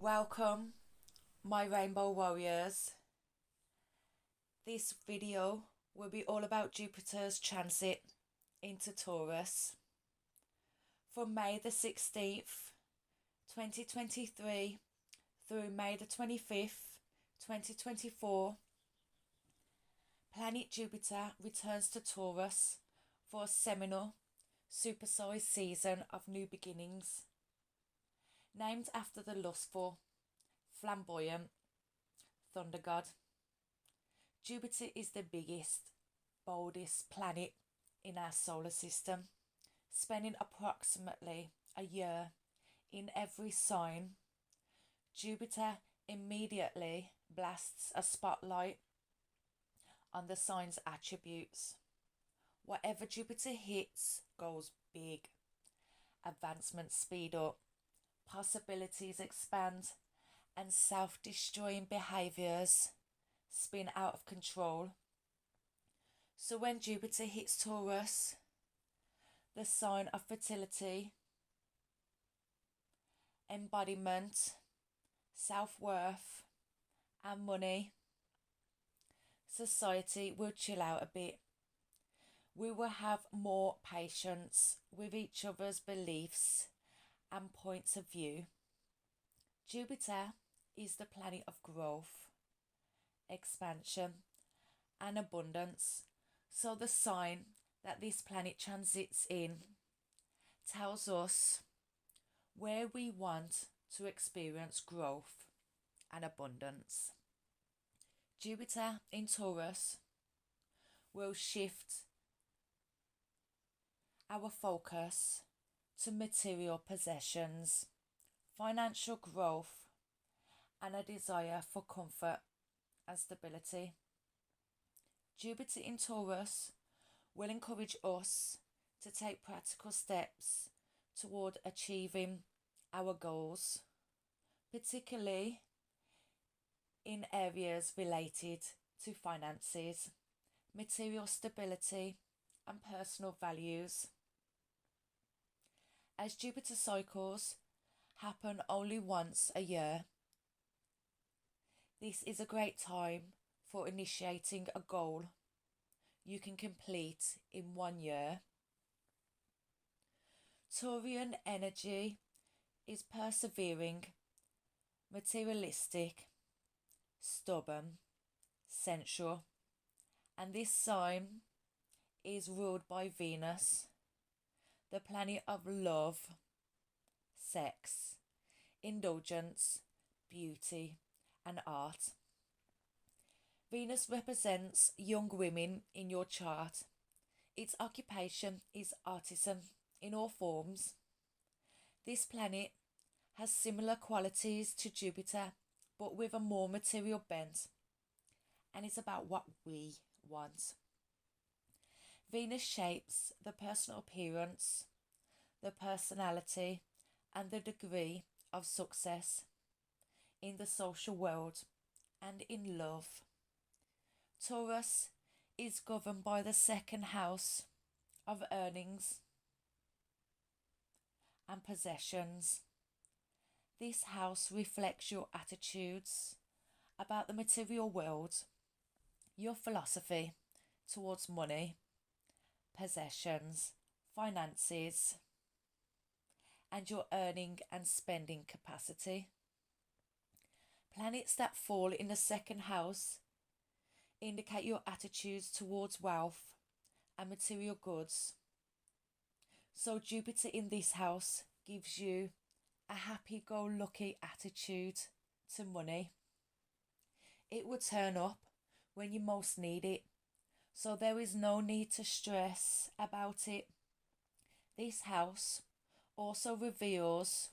Welcome, my rainbow warriors. This video will be all about Jupiter's transit into Taurus from May the 16th, 2023 through May the 25th, 2024. Planet Jupiter returns to Taurus for a seminal, supersized season of new beginnings. Named after the lustful, flamboyant thunder god, Jupiter is the biggest, boldest planet in our solar system, spending approximately a year in every sign. Jupiter immediately blasts a spotlight on the sign's attributes. Whatever Jupiter hits goes big. Advancements speed up, possibilities expand, and self-destroying behaviours spin out of control. So when Jupiter hits Taurus, the sign of fertility, embodiment, self-worth, and money, society will chill out a bit. We will have more patience with each other's beliefs and points of view. Jupiter is the planet of growth, expansion, and abundance. So the sign that this planet transits in tells us where we want to experience growth and abundance. Jupiter in Taurus will shift our focus to material possessions, financial growth, and a desire for comfort and stability. Jupiter in Taurus will encourage us to take practical steps toward achieving our goals, particularly in areas related to finances, material stability, and personal values. As Jupiter cycles happen only once a year, this is a great time for initiating a goal you can complete in 1 year. Taurian energy is persevering, materialistic, stubborn, sensual, and this sign is ruled by Venus, the planet of love, sex, indulgence, beauty, and art. Venus represents young women in your chart. Its occupation is artisan in all forms. This planet has similar qualities to Jupiter, but with a more material bent, and it's about what we want. Venus shapes the personal appearance, the personality, and the degree of success in the social world and in love. Taurus is governed by the second house of earnings and possessions. This house reflects your attitudes about the material world, your philosophy towards money, possessions, finances, and your earning and spending capacity. Planets that fall in the second house indicate your attitudes towards wealth and material goods. So Jupiter in this house gives you a happy-go-lucky attitude to money. It will turn up when you most need it, so there is no need to stress about it. This house also reveals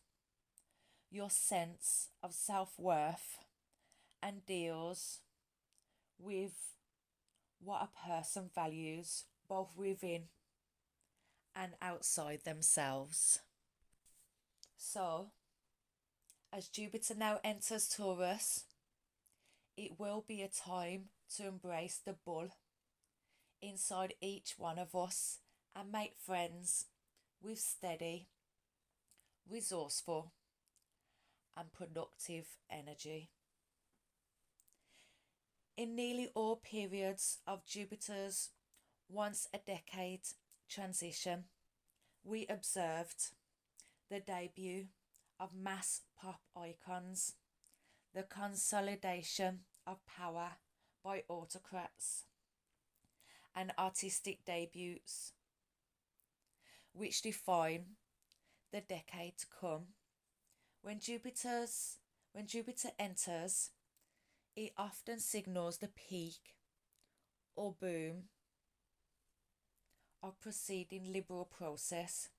your sense of self-worth and deals with what a person values both within and outside themselves. So, as Jupiter now enters Taurus, it will be a time to embrace the bull inside each one of us and make friends with steady, resourceful, and productive energy. In nearly all periods of Jupiter's once a decade transition, we observed the debut of mass pop icons, the consolidation of power by autocrats, and artistic debuts, which define the decade to come. When Jupiter enters, it often signals the peak or boom of preceding liberal process,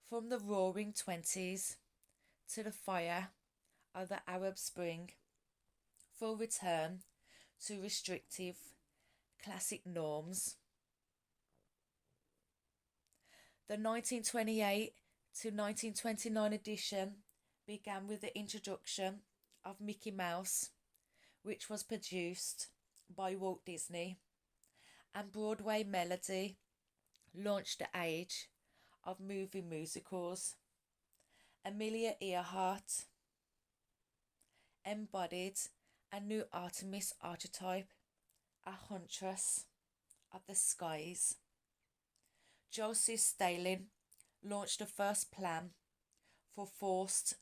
from the roaring 20s to the fire of the Arab Spring, for return to restrictive classic norms. The 1928 to 1929 edition began with the introduction of Mickey Mouse, which was produced by Walt Disney, and Broadway Melody launched the age of movie musicals. Amelia Earhart embodied a new Artemis archetype, a huntress of the skies. Joseph Stalin launched the first plan for forced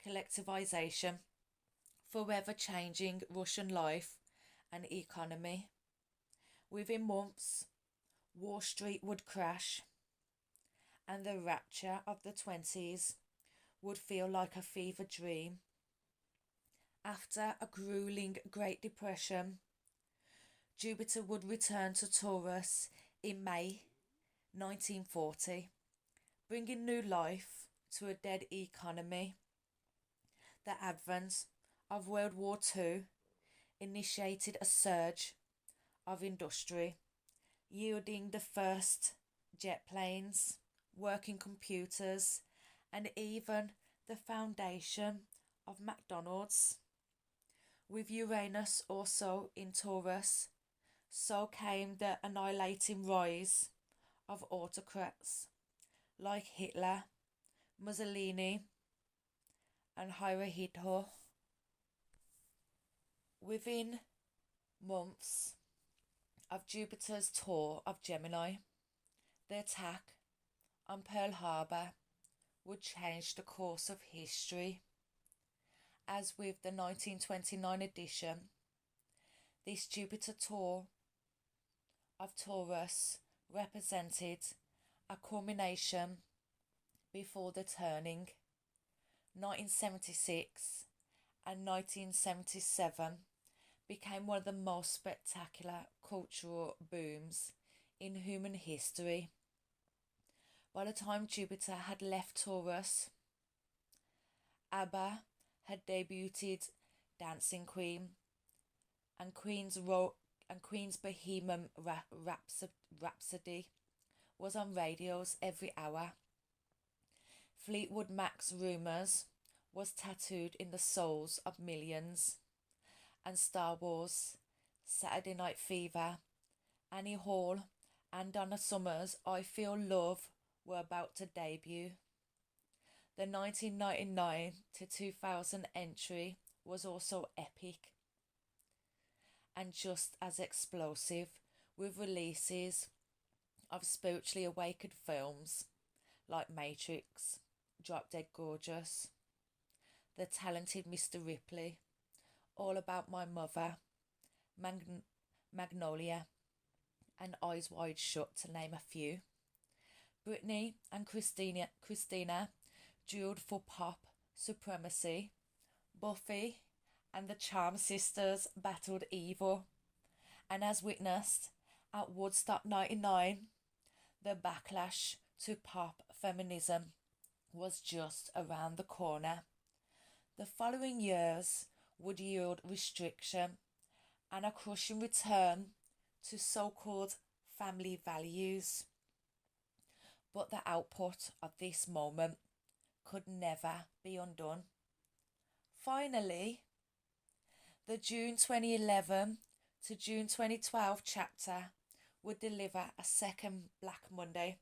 collectivization, forever changing Russian life and economy. Within months, Wall Street would crash, and the rapture of the 20s would feel like a fever dream. After a grueling Great Depression, Jupiter would return to Taurus in May 1940, bringing new life to a dead economy. The advent of World War II initiated a surge of industry, yielding the first jet planes, working computers, and even the foundation of McDonald's. With Uranus also in Taurus, so came the annihilating rise of autocrats like Hitler, Mussolini, and Hirohito. Within months of Jupiter's tour of Gemini, the attack on Pearl Harbor would change the course of history. As with the 1929 edition, this Jupiter tour of Taurus represented a culmination before the turning. 1976 and 1977 became one of the most spectacular cultural booms in human history. By the time Jupiter had left Taurus, ABBA had debuted Dancing Queen, and Queen's Bohemian Rhapsody was on radios every hour. Fleetwood Mac's Rumours was tattooed in the souls of millions, and Star Wars, Saturday Night Fever, Annie Hall, and Donna Summer's I Feel Love were about to debut. The 1999 to 2000 entry was also epic and just as explosive, with releases of spiritually awakened films like Matrix, Drop Dead Gorgeous, The Talented Mr. Ripley, All About My Mother, Magnolia, and Eyes Wide Shut, to name a few. Britney and Christina duelled for pop supremacy. Buffy and the Charm Sisters battled evil. And as witnessed at Woodstock 99, the backlash to pop feminism was just around the corner. The following years would yield restriction and a crushing return to so-called family values. But the output of this moment could never be undone. Finally, the June 2011 to June 2012 chapter would deliver a second Black Monday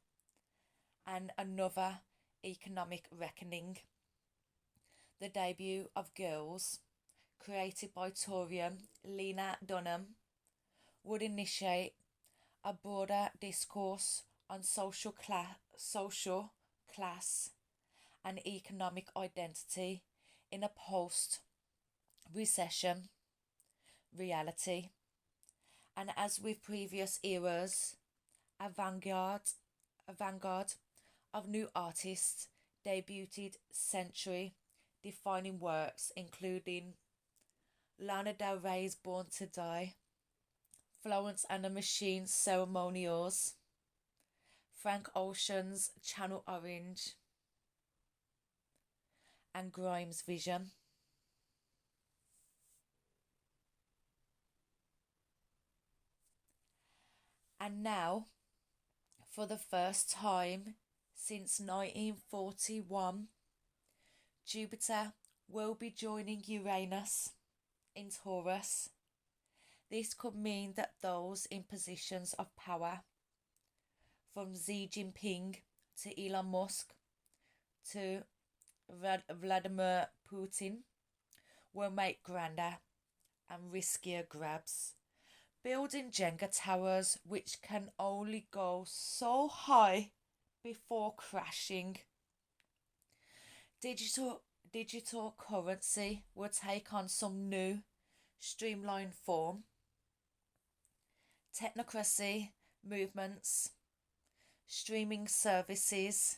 and another economic reckoning. The debut of Girls, created by Taurian Lena Dunham, would initiate a broader discourse on social class, and economic identity in a post-recession reality. And as with previous eras, a vanguard of new artists debuted century-defining works, including Lana Del Rey's Born to Die, Florence and the Machine's Ceremonials, Frank Ocean's Channel Orange, and Grimes' Vision. And now, for the first time since 1941, Jupiter will be joining Uranus in Taurus. This could mean that those in positions of power, from Xi Jinping to Elon Musk to Vladimir Putin, will make grander and riskier grabs, building Jenga towers which can only go so high before crashing. Digital currency will take on some new, streamlined form. Technocracy movements, streaming services,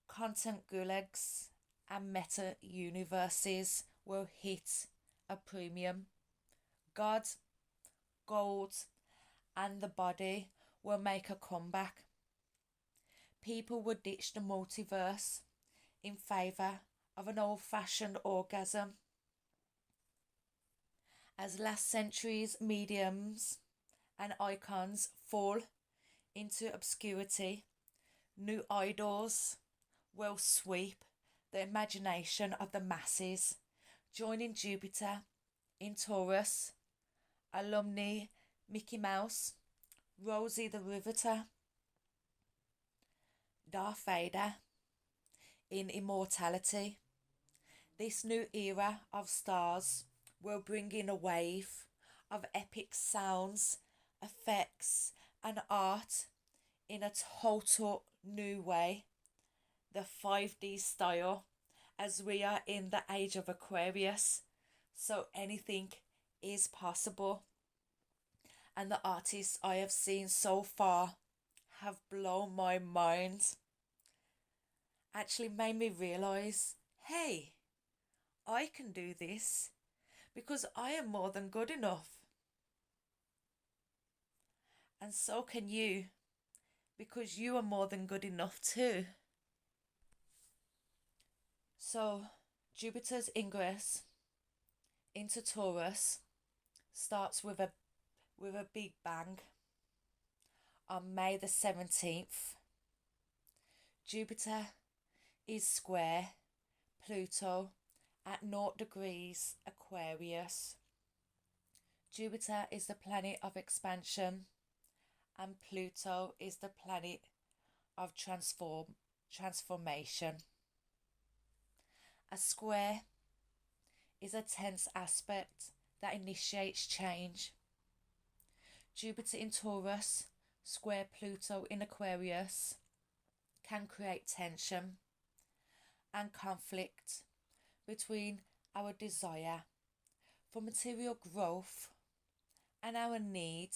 content gulags, and meta universes will hit a premium. God, gold, and the body will make a comeback. People would ditch the multiverse in favour of an old-fashioned orgasm. As last century's mediums and icons fall into obscurity, new idols will sweep the imagination of the masses, joining Jupiter in Taurus, alumni Mickey Mouse, Rosie the Riveter, Darth Vader in immortality. This new era of stars will bring in a wave of epic sounds, effects, and art in a total new way, the 5D style, as we are in the age of Aquarius, so anything is possible. And the artists I have seen so far have blown my mind. Actually made me realise, hey, I can do this because I am more than good enough. And so can you, because you are more than good enough too. So, Jupiter's ingress into Taurus starts with a big bang on May the 17th. Jupiter is square Pluto at 0 degrees Aquarius. Jupiter is the planet of expansion, and Pluto is the planet of transformation. A square is a tense aspect that initiates change. Jupiter in Taurus, square Pluto in Aquarius, can create tension and conflict between our desire for material growth and our need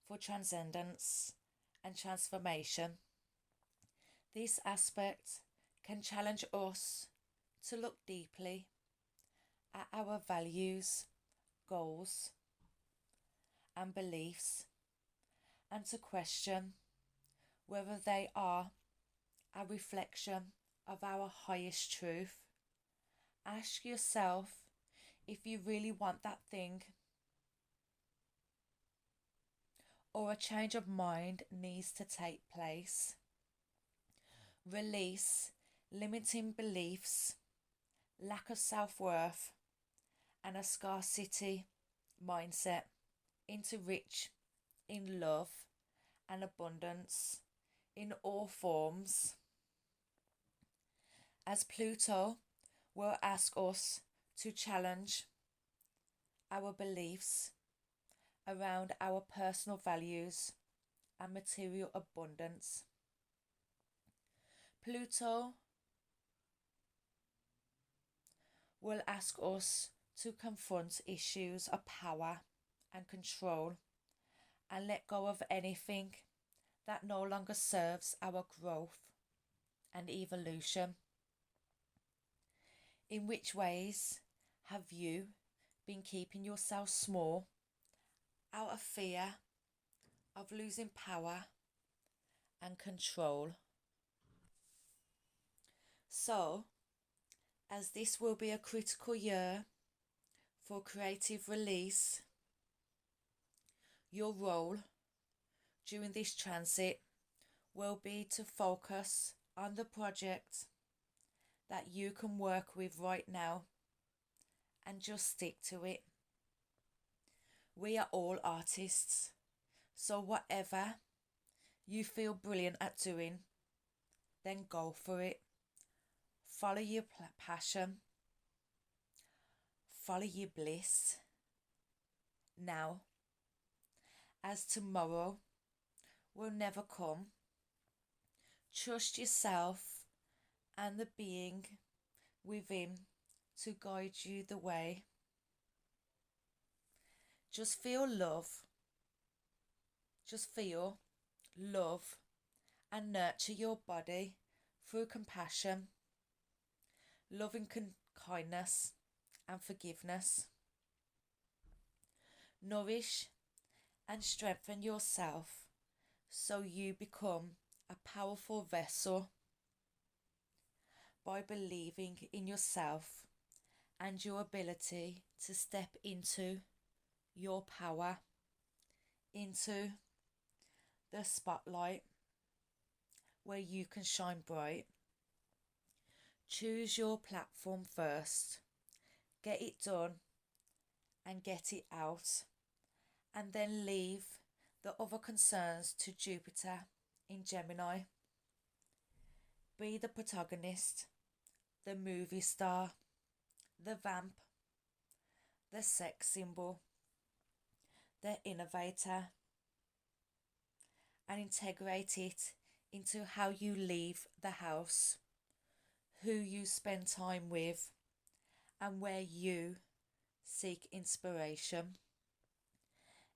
for transcendence and transformation. This aspect can challenge us to look deeply at our values, goals, and beliefs, and to question whether they are a reflection of our highest truth. Ask yourself if you really want that thing, or a change of mind needs to take place. Release limiting beliefs, lack of self-worth, and a scarcity mindset into rich in love and abundance in all forms. as Pluto will ask us to challenge our beliefs around our personal values and material abundance. Pluto will ask us to confront issues of power and control and let go of anything that no longer serves our growth and evolution. In which ways have you been keeping yourself small out of fear of losing power and control? So, as this will be a critical year for creative release, your role during this transit will be to focus on the project that you can work with right now and just stick to it. We are all artists, so whatever you feel brilliant at doing, then go for it. Follow your passion, follow your bliss. Now, as tomorrow will never come, trust yourself and the being within to guide you the way. Just feel love. Just feel love and nurture your body through compassion, loving kindness and forgiveness. Nourish and strengthen yourself so you become a powerful vessel by believing in yourself and your ability to step into your power, into the spotlight where you can shine bright. Choose your platform first, get it done and get it out, and then leave the other concerns to Jupiter in Gemini. Be the protagonist, the movie star, the vamp, the sex symbol, the innovator, and integrate it into how you leave the house, who you spend time with, and where you seek inspiration.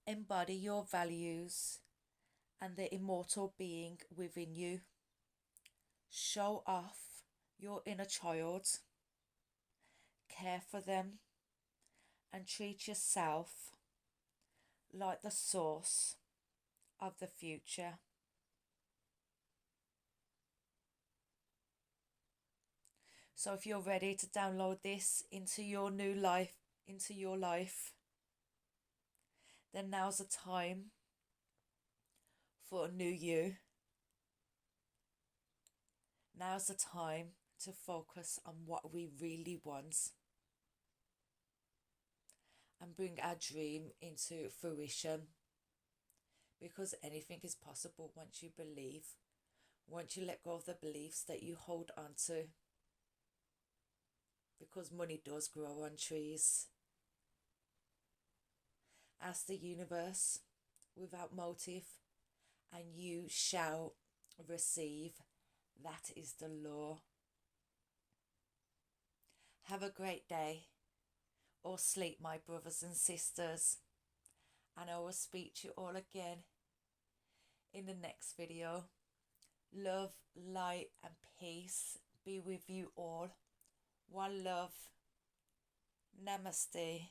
Embody your values and the immortal being within you. Show off your inner child, care for them, and treat yourself like the source of the future. So if you're ready to download this into your new life, into your life, then now's the time for a new you. Now's the time to focus on what we really want and bring our dream into fruition, because anything is possible once you believe, once you let go of the beliefs that you hold on to, because money does grow on trees. Ask the universe without motive and you shall receive. That is the law. Have a great day or sleep, my brothers and sisters, and I will speak to you all again in the next video. Love, light and peace be with you all. One love. Namaste.